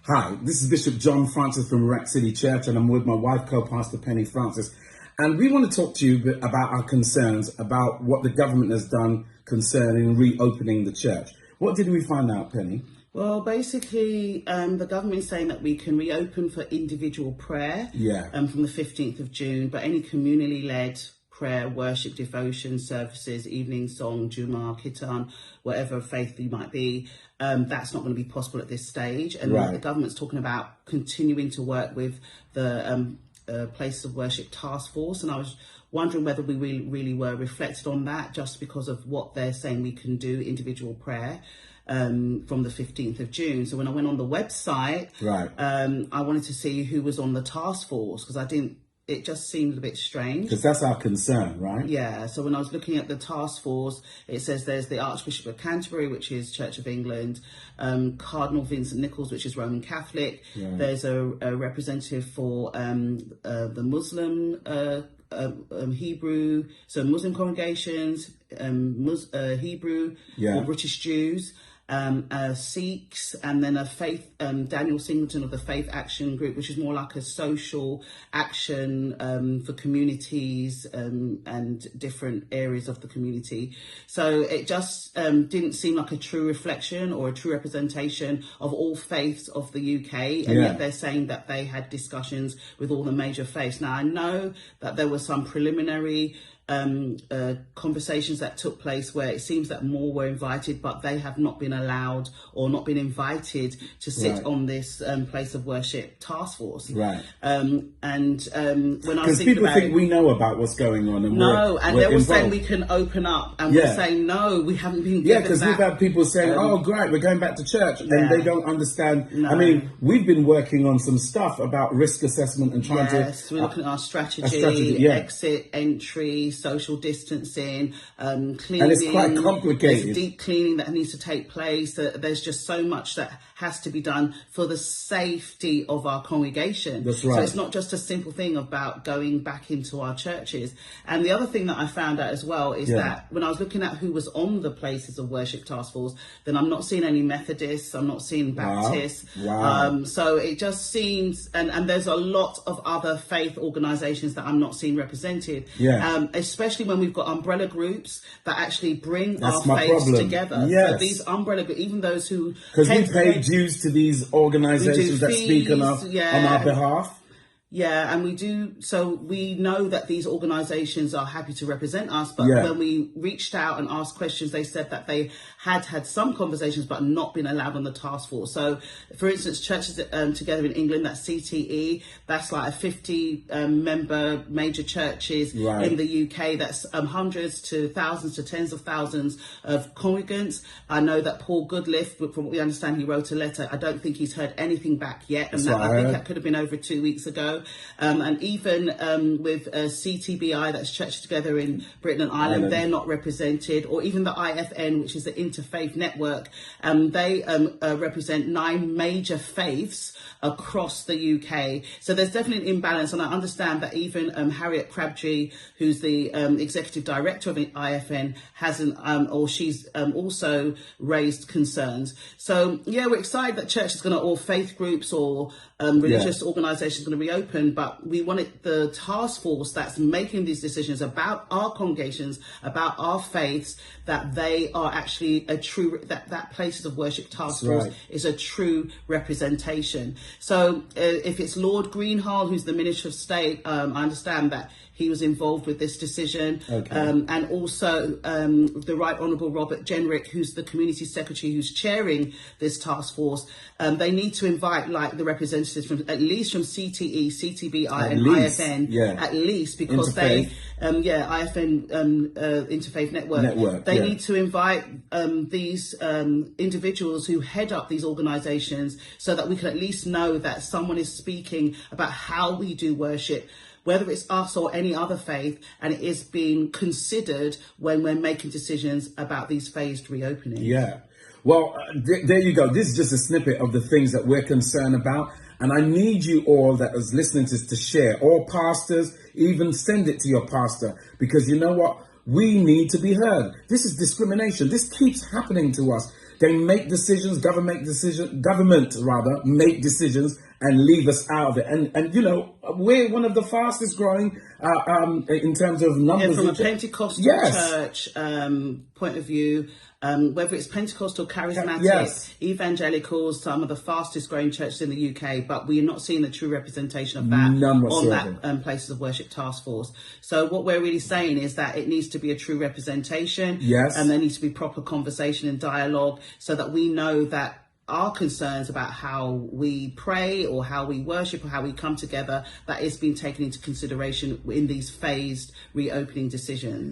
Hi, this is Bishop John Francis from Rack City Church, and I'm with my wife, co-pastor Penny Francis. And we want to talk to you about our concerns about what the government has done concerning reopening the church. What did we find out, Penny? Well, basically, the government is saying that we can reopen for individual prayer from the 15th of June, but any communally led prayer, worship, devotion, services, evening song, Juma, Kirtan, whatever faith you might be, that's not going to be possible at this stage. And the government's talking about continuing to work with the Places of Worship Taskforce. And I was wondering whether we really were reflected on that, just because of what they're saying we can do, individual prayer, from the 15th of June. So when I went on the website, I wanted to see who was on the task force, because it just seemed a bit strange. Because that's our concern, right? Yeah. So when I was looking at the task force, it says there's the Archbishop of Canterbury, which is Church of England, Cardinal Vincent Nichols, which is Roman Catholic. There's a representative for the Muslim Hebrew, so Muslim congregations, Hebrew or British Jews, Sikhs, and then a faith, Daniel Singleton of the Faith Action Group, which is more like a social action for communities and different areas of the community. So it just didn't seem like a true reflection or a true representation of all faiths of the UK, and yet they're saying that they had discussions with all the major faiths. Now, I know that there were some preliminary conversations that took place where it seems that more were invited, but they have not been allowed or not been invited to sit on this place of worship task force. When I was thinking people about think we know about what's going on, and they were saying we can open up, and we're saying no, we haven't been given because we've had people saying, oh great, we're going back to church, and they don't understand. I mean, we've been working on some stuff about risk assessment and trying to we're looking at our strategy, exit, entry, social distancing, cleaning, and it's quite complicated. There's deep cleaning that needs to take place. There's just so much that has to be done for the safety of our congregation. That's right. So it's not just a simple thing about going back into our churches. And the other thing that I found out as well is that when I was looking at who was on the Places of Worship Task Force, then I'm not seeing any Methodists, I'm not seeing Baptists. So it just seems, and there's a lot of other faith organisations that I'm not seeing represented. Especially when we've got umbrella groups that actually bring our faiths together. So these umbrella groups, even those who... Because we pay dues to these organisations that speak on our behalf. And we do. So we know that these organisations are happy to represent us. But when we reached out and asked questions, they said that they had some conversations, but not been allowed on the task force. So, for instance, Churches Together in England, that's CTE, that's like a 50 member major churches in the UK. That's hundreds to thousands to tens of thousands of congregants. I know that Paul Goodliff, from what we understand, he wrote a letter. I don't think he's heard anything back yet. And I think that could have been over 2 weeks ago. And even with CTBI, that's Church Together in Britain and Ireland, they're not represented. Or even the IFN, which is the Interfaith Network, they represent 9 major faiths across the UK. So there's definitely an imbalance. And I understand that even Harriet Crabtree, who's the executive director of the IFN, hasn't, or she's also raised concerns. So, we're excited that church is going to, or faith groups or religious organisations going to reopen, but we wanted the task force that's making these decisions about our congregations, about our faiths, that they are actually a true, that Places of Worship Task Force is a true representation. So if it's Lord Greenhalgh, who's the Minister of State, I understand that he was involved with this decision. And also the Right Honourable Robert Jenrick, who's the Community Secretary, who's chairing this task force. They need to invite the representatives from at least from CTE, CTBI and IFN, at least, because Interfaith. IFN Interfaith Network. They need to invite these individuals who head up these organisations, so that we can at least know that someone is speaking about how we do worship, whether it's us or any other faith, and it is being considered when we're making decisions about these phased reopenings. Well, there you go. This is just a snippet of the things that we're concerned about. And I need you all that is listening to share. All pastors, even send it to your pastor, because you know what? We need to be heard. This is discrimination. This keeps happening to us. They make decisions, government rather, make decisions and leave us out of it. And you know, we're one of the fastest growing in terms of numbers. From a Pentecostal church point of view, whether it's Pentecostal, charismatic, evangelicals, some of the fastest growing churches in the UK, but we're not seeing the true representation of that on that Places of Worship Task Force. So what we're really saying is that it needs to be a true representation, and there needs to be proper conversation and dialogue so that we know that our concerns about how we pray or how we worship or how we come together, that is being taken into consideration in these phased reopening decisions.